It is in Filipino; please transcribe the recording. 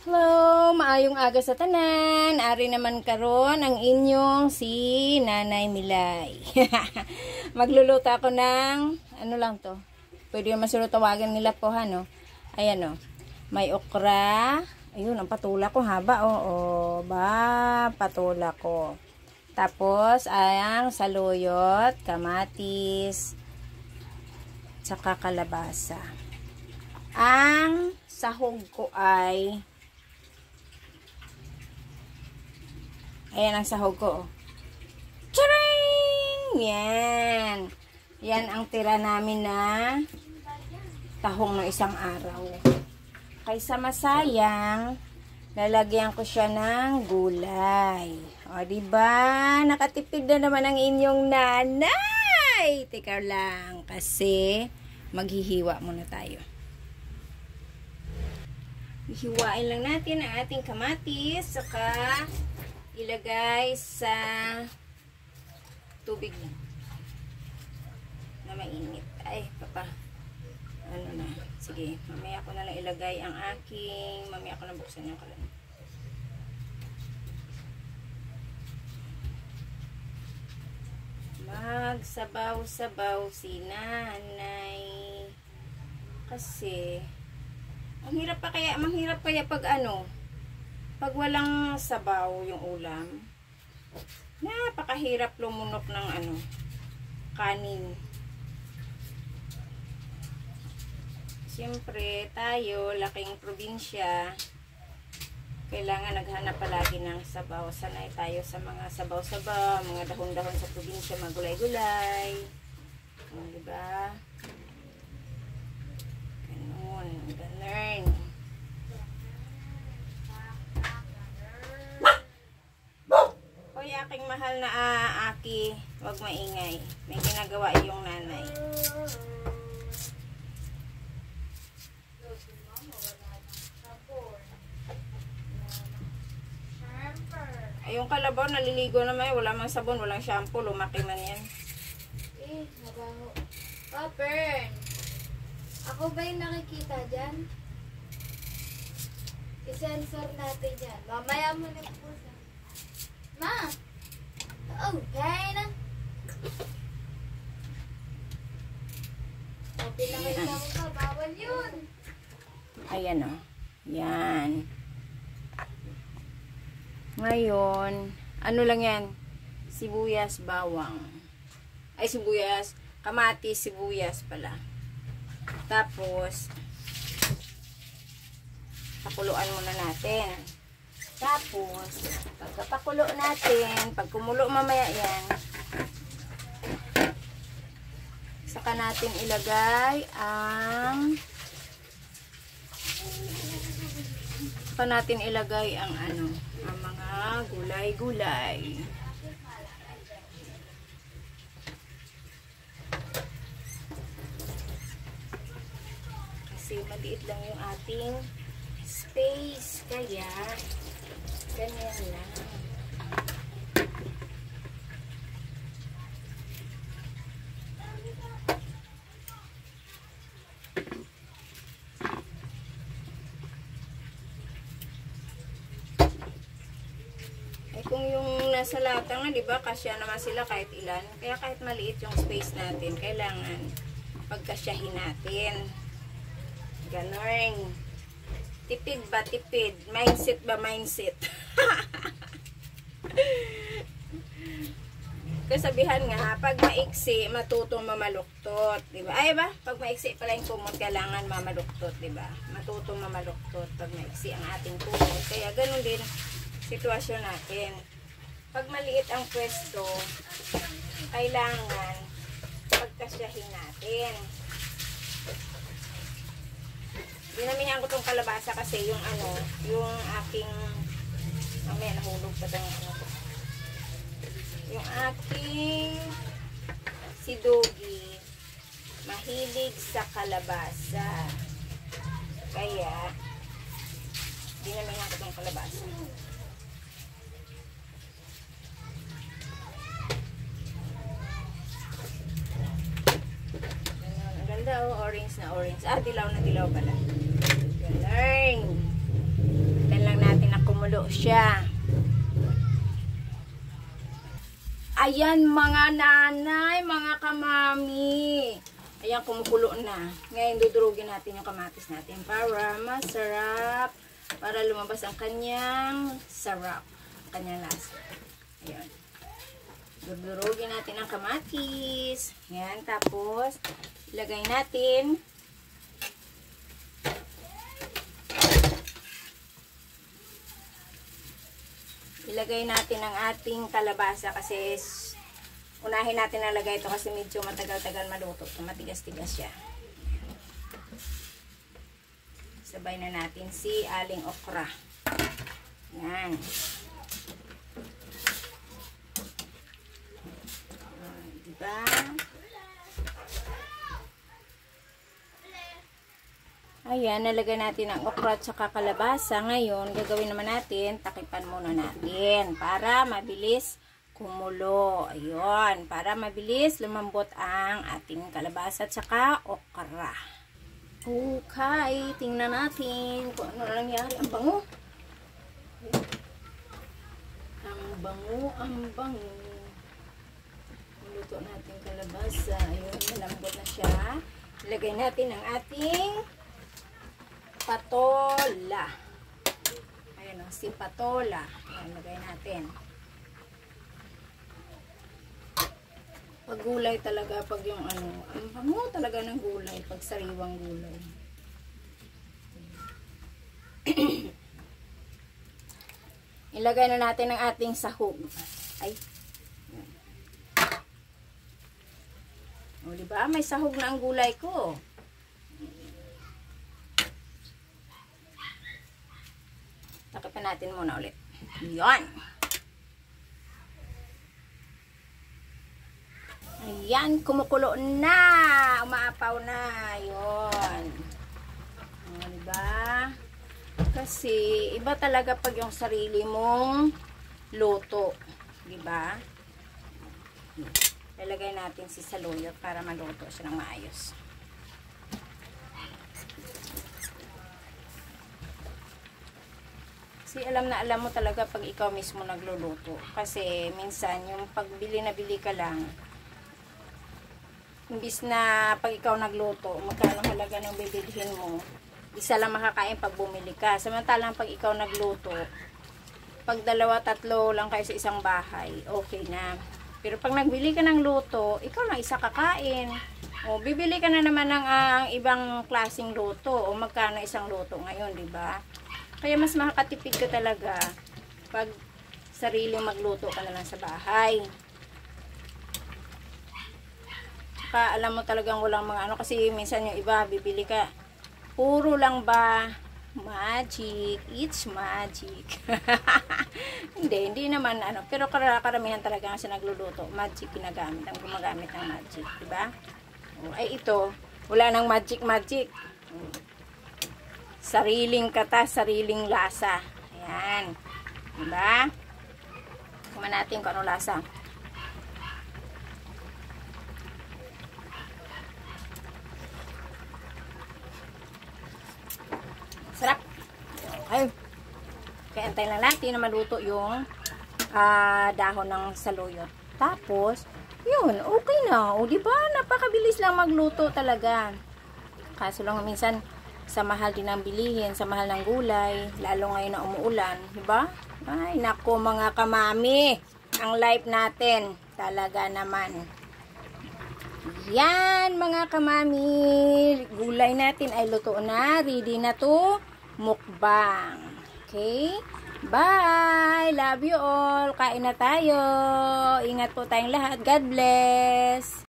Hello, maayong aga sa tanan. Ari naman karon ang inyong si Nanay Milay. Magluluto ako ng ano lang to. Pwede naman sila tawagan nila po no. Ayan may okra. Ayun, ang patula ko haba patula ko. Tapos ayang saluyot, kamatis, tsaka kalabasa. Ang sahog ko ay ayan ang sahog ko. Charing! Yan. Yan ang tira namin na tahong ng isang araw. Kaysa masayang, lalagyan ko siya ng gulay. O, diba? Nakatipid na naman ang inyong nanay. Teka lang, kasi maghihiwa muna tayo. Hihiwain lang natin ang ating kamatis, saka ilagay sa tubig na mainit. Ay, papa. Ano na. Sige, mamaya ko na lang ilagay ang aking, mamaya ko na buksan yung kalan. Magsabaw-sabaw si nanay. Kasi, manghirap kaya pag pag walang sabaw yung ulam, napakahirap lumunok ng kanin. Siyempre, tayo, laking probinsya, kailangan naghanap palagi ng sabaw. Sanay tayo sa mga sabaw-sabaw, mga dahon-dahon sa probinsya, mga gulay-gulay. Diba? Ganun, ganun. Hoy, aking mahal na aki, wag maingay. May ginagawa yung nanay. Ay, yung kalabaw, naliligo naman. Wala mang sabon, walang shampoo. Lumaki man yan. Mabaho. Popern! Ako ba yung nakikita dyan? I-sensor natin yan. Mamaya mo na po sa... Ma! Okay na. O, pinakita mo ka. Bawal yun. Ayan Yan. Ngayon, ano lang yan? Sibuyas, bawang. Ay, sibuyas. Kamatis, sibuyas pala. Tapos, pakuluan muna natin. Tapos, pagkapakulo natin, pag kumulo mamaya yan, saka natin ilagay ang ang mga gulay-gulay. Kasi maliit lang yung ating space, kaya ganyan lang. Ay, kung yung nasa lata nga, diba, kasya naman sila kahit ilan. Kaya kahit maliit yung space natin, kailangan pagkasyahin natin. Ganon. Tipid ba? Tipid. Mindset ba? Mindset. Kasabihan nga, pag maiksi, matutong mamaluktot. Diba? Ay ba? Pag maiksi pala yung kumot, kailangan mamaluktot. Diba? Matutong mamaluktot pag maiksi ang ating kumot. Kaya ganon din sitwasyon natin. Pag maliit ang pwesto, kailangan pagkasyahin natin. Dinamihan ko tong kalabasa kasi yung yung aking mamaya nahulog pa tayong yung aking si Doggy mahilig sa kalabasa. Kaya dinamihan ko tong kalabasa. Orange na orange. Dilaw na dilaw pala. Galing. siya. Ayan mga nanay, mga kamami. Ayan, kumukulo na. Ngayon, dudurugin natin yung kamatis natin para masarap. Para lumabas ang kanyang sarap. Kanyang lasa. Ayan. Dudurugin natin ang kamatis. Ayan, tapos, ilagay natin. Ilagay natin ang ating kalabasa kasi unahin natin nalagay ito kasi medyo matagal-tagal maluto. Matigas-tigas siya. Sabay na natin si aling okra. Yan. Diba? Ayan, nalagay natin ang okra at saka kalabasa. Ngayon, gagawin naman natin, takipan muna natin para mabilis kumulo. Ayun, para mabilis lumambot ang ating kalabasa at saka okra. Okay, tingnan natin kung ano nangyari. Ang bango. Ang bango, ang bango. Luto natin kalabasa. Ayun, malambot na siya. Ilagay natin ang ating patola. Ayan o, si patola. Ayan, lagay natin. Pag gulay talaga, pag yung ano, ang bango talaga ng gulay, pag sariwang gulay. Ilagay na natin ang ating sahog. Ay. O, diba? May sahog na ang gulay ko. Takipin natin muna ulit. Yan. Ayan, kumukulo na. Umaapaw na. Yun. O, diba? Kasi, iba talaga pag yung sarili mong luto. Diba? Lalagay natin si saluyot para maluto siya ng maayos. Kasi alam na alam mo talaga pag ikaw mismo nagluluto. Kasi minsan yung pagbili na bili ka lang, imbis na pag ikaw nagluto, magkano halaga ng bibilhin mo, isa lang makakain pag bumili ka. Samantalang pag ikaw nagluto, pag dalawa, tatlo lang kayo sa isang bahay, okay na. Pero pag nagbili ka ng luto, ikaw lang isa kakain. O bibili ka na naman ng ibang klaseng luto. O magkano isang luto ngayon, di ba? Kaya mas makakatipid ka talaga pag sariling magluto ka na lang sa bahay. Saka alam mo talagang walang mga ano, kasi minsan yung iba bibili ka, puro lang ba magic, it's magic. hindi naman ano, pero karamihan talaga kasi nagluluto, magic ginagamit, ang gumagamit ng magic, di ba? Ay ito, wala nang magic. Sariling kata, sariling lasa. Ayan. Diba? Kumain natin kung ano lasa. Sarap. Okay. Kaya antayin lang natin na maluto yung dahon ng saluyot. Tapos, yun, okay na. O, diba? Napakabilis lang magluto talaga. Kaso lang minsan, sa mahal din ang bilihin, sa mahal ng gulay, lalo ngayon na umuulan, diba? Ay, nako mga kamami, ang life natin, talaga naman. Yan mga kamami, gulay natin ay luto na, ready na to mukbang. Okay? Bye! Love you all! Kain na tayo! Ingat po tayong lahat. God bless!